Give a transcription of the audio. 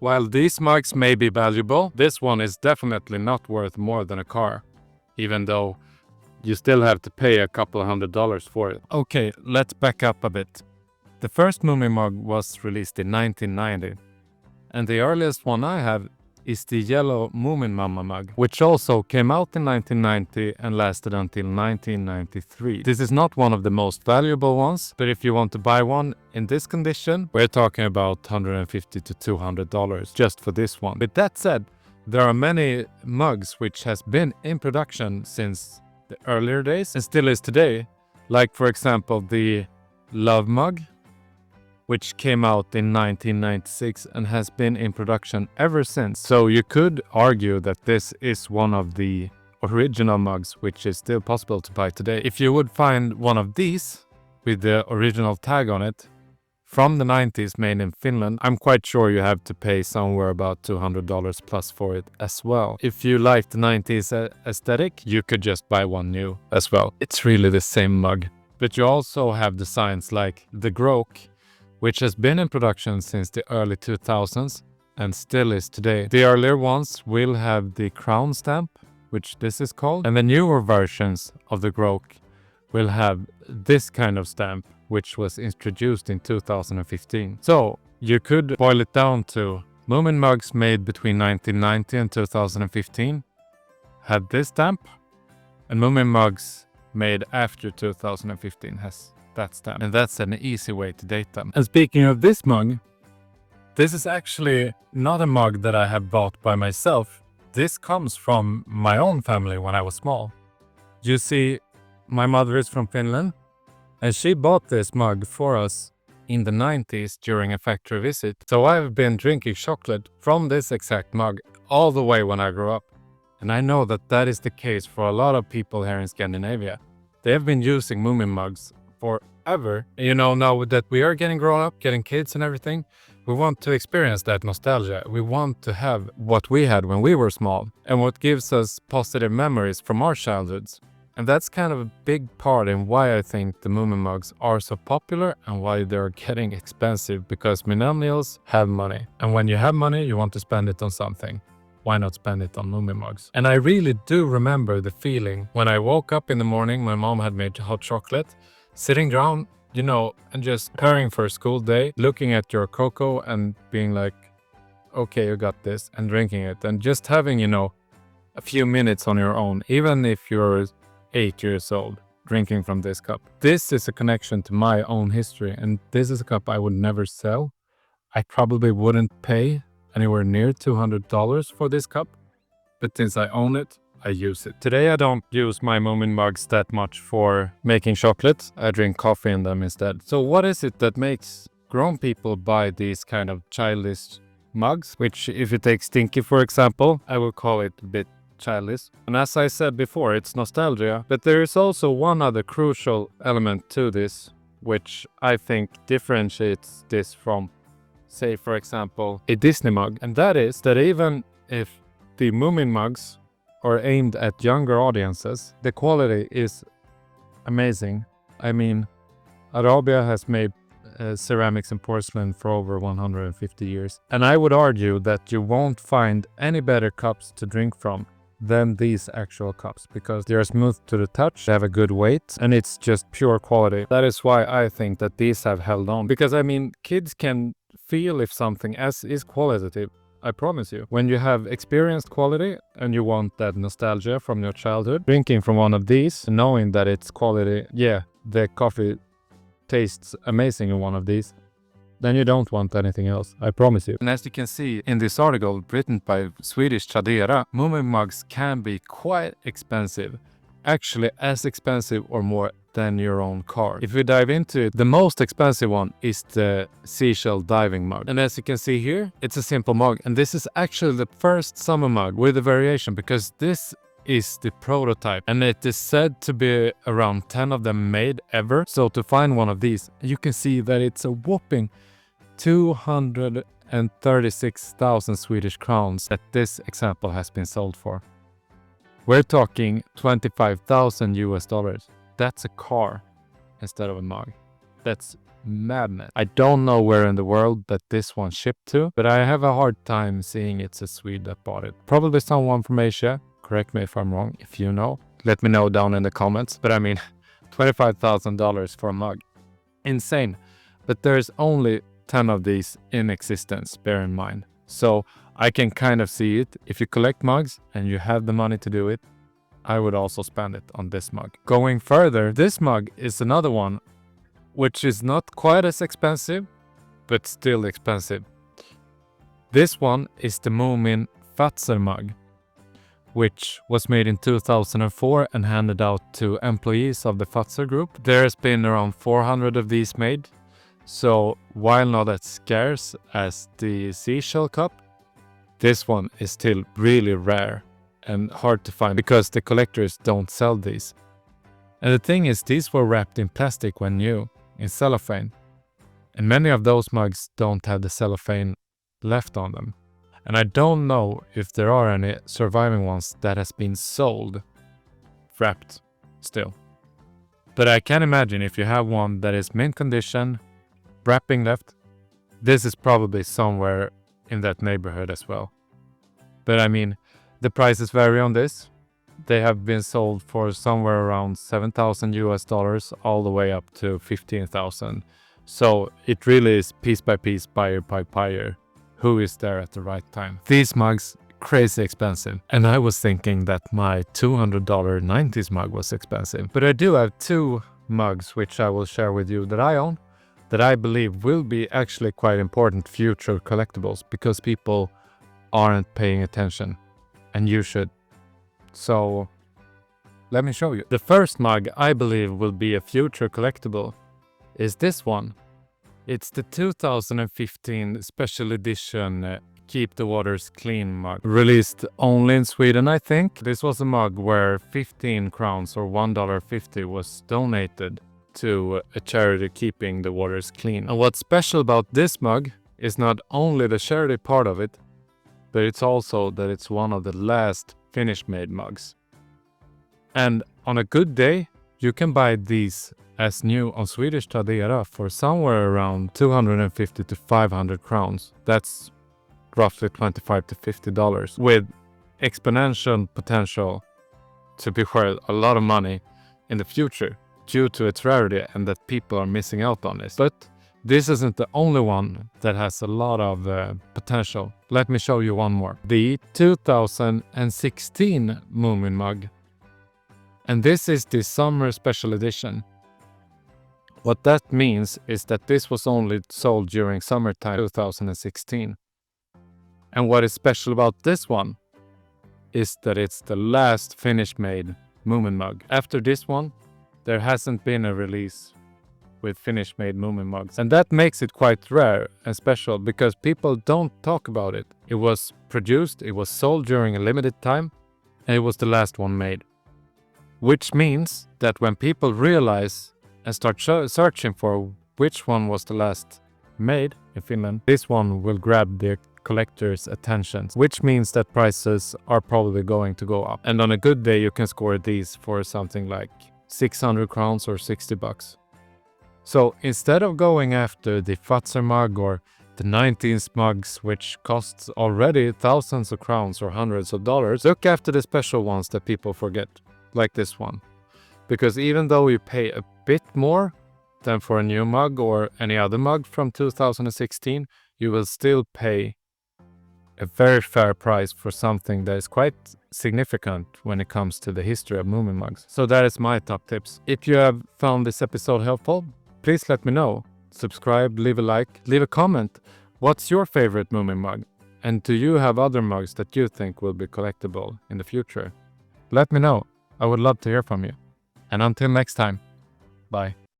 While these mugs may be valuable, this one is definitely not worth more than a car, even though you still have to pay a couple $100 for it. Okay, let's back up a bit. The first Moomin mug was released in 1990, and the earliest one I have is the yellow Moomin Mama mug, which also came out in 1990 and lasted until 1993. This is not one of the most valuable ones, but if you want to buy one in this condition, we're talking about $150 to $200 just for this one. With that said, there are many mugs which has been in production since the earlier days and still is today, like for example the Love mug, which came out in 1996 and has been in production ever since. So you could argue that this is one of the original mugs which is still possible to buy today. If you would find one of these with the original tag on it from the 90s made in Finland, I'm quite sure you have to pay somewhere about $200 plus for it as well. If you like the 90s aesthetic, you could just buy one new as well. It's really the same mug. But you also have designs like the Grok, which has been in production since the early 2000s and still is today. The earlier ones will have the crown stamp, which this is called, and the newer versions of the Grok will have this kind of stamp, which was introduced in 2015. So you could boil it down to Moomin mugs made between 1990 and 2015 had this stamp, and Moomin mugs made after 2015 has that stamp, and that's an easy way to date them. And speaking of this mug, this is actually not a mug that I have bought by myself. This comes from my own family when I was small. You see, my mother is from Finland, and she bought this mug for us in the 90s during a factory visit. So I've been drinking chocolate from this exact mug all the way when I grew up. And I know that that is the case for a lot of people here in Scandinavia. They have been using Moomin mugs forever. You know, now that we are getting grown up, getting kids and everything, we want to experience that nostalgia. We want to have what we had when we were small and what gives us positive memories from our childhoods. And that's kind of a big part in why I think the Moomin mugs are so popular and why they're getting expensive, because millennials have money. And when you have money, you want to spend it on something. Why not spend it on Moomin mugs? And I really do remember the feeling when I woke up in the morning, my mom had made hot chocolate, sitting down, you know, and just preparing for a school day, looking at your cocoa and being like, okay, you got this, and drinking it, and just having, you know, a few minutes on your own, even if you're 8 years old, drinking from this cup. This is a connection to my own history, and this is a cup I would never sell. I probably wouldn't pay anywhere near $200 for this cup, but since I own it, I use it. Today I don't use my Moomin mugs that much for making chocolate. I drink coffee in them instead. So what is it that makes grown people buy these kind of childish mugs? Which, if you take Stinky for example, I will call it a bit childish. And as I said before, it's nostalgia. But there is also one other crucial element to this, which I think differentiates this from, say for example, a Disney mug. And that is that even if the Moomin mugs are aimed at younger audiences, the quality is amazing. I mean, Arabia has made ceramics and porcelain for over 150 years. And I would argue that you won't find any better cups to drink from than these actual cups, because they're smooth to the touch, they have a good weight, and it's just pure quality. That is why I think that these have held on. Because I mean, kids can feel if something is qualitative. I promise you. When you have experienced quality and you want that nostalgia from your childhood, drinking from one of these, knowing that it's quality, yeah, the coffee tastes amazing in one of these, then you don't want anything else, I promise you. And as you can see in this article written by Swedish Tradera, Moomin mugs can be quite expensive. Actually as expensive or more than your own car. If we dive into it, the most expensive one is the Seashell diving mug. And as you can see here, it's a simple mug. And this is actually the first summer mug with a variation, because this is the prototype. And it is said to be around 10 of them made ever. So to find one of these, you can see that it's a whopping 236,000 Swedish crowns that this example has been sold for. We're talking 25,000 US dollars. That's a car instead of a mug. That's madness. I don't know where in the world that this one shipped to, but I have a hard time seeing it's a Swede that bought it. Probably someone from Asia. Correct me if I'm wrong. If you know, let me know down in the comments. But I mean, $25,000 for a mug. Insane. But there's only 10 of these in existence, bear in mind. So I can kind of see it. If you collect mugs and you have the money to do it, I would also spend it on this mug. Going further, this mug is another one which is not quite as expensive, but still expensive. This one is the Moomin Fazer mug, which was made in 2004 and handed out to employees of the Fazer group. There has been around 400 of these made, so while not as scarce as the Seashell cup, this one is still really rare and hard to find because the collectors don't sell these. And the thing is, these were wrapped in plastic when new, in cellophane. And many of those mugs don't have the cellophane left on them. And I don't know if there are any surviving ones that has been sold wrapped still. But I can imagine if you have one that is mint condition, wrapping left, this is probably somewhere in that neighborhood as well. But I mean, the prices vary on this. They have been sold for somewhere around $7,000 all the way up to $15,000. So it really is piece by piece, buyer by buyer, who is there at the right time. These mugs, crazy expensive. And I was thinking that my $200 90s mug was expensive. But I do have two mugs which I will share with you that I own, that I believe will be actually quite important future collectibles because people aren't paying attention. And you should. So let me show you. The first mug I believe will be a future collectible is this one. It's the 2015 special edition Keep the Waters Clean mug. Released only in Sweden, I think. This was a mug where 15 crowns or $1.50 was donated to a charity keeping the waters clean. And what's special about this mug is not only the charity part of it, but it's also that it's one of the last Finnish-made mugs. And on a good day, you can buy these as new on Swedish Tradera for somewhere around 250 to 500 crowns. That's roughly $25 to $50 with exponential potential to be worth a lot of money in the future due to its rarity and that people are missing out on this. But this isn't the only one that has a lot of potential. Let me show you one more. The 2016 Moomin mug. And this is the summer special edition. What that means is that this was only sold during summertime 2016. And what is special about this one is that it's the last Finnish-made Moomin mug. After this one, there hasn't been a release with Finnish-made Moomin mugs. And that makes it quite rare and special because people don't talk about it. It was produced, it was sold during a limited time, and it was the last one made. Which means that when people realize and start searching for which one was the last made in Finland, this one will grab the collector's attention, which means that prices are probably going to go up. And on a good day, you can score these for something like 600 crowns or $60. So instead of going after the Fazer mug or the 19th mugs, which costs already thousands of crowns or hundreds of dollars, look after the special ones that people forget, like this one. Because even though you pay a bit more than for a new mug or any other mug from 2016, you will still pay a very fair price for something that is quite significant when it comes to the history of Moomin mugs. So that is my top tips. If you have found this episode helpful, please let me know. Subscribe, leave a like, leave a comment. What's your favorite Moomin mug? And do you have other mugs that you think will be collectible in the future? Let me know. I would love to hear from you. And until next time, bye.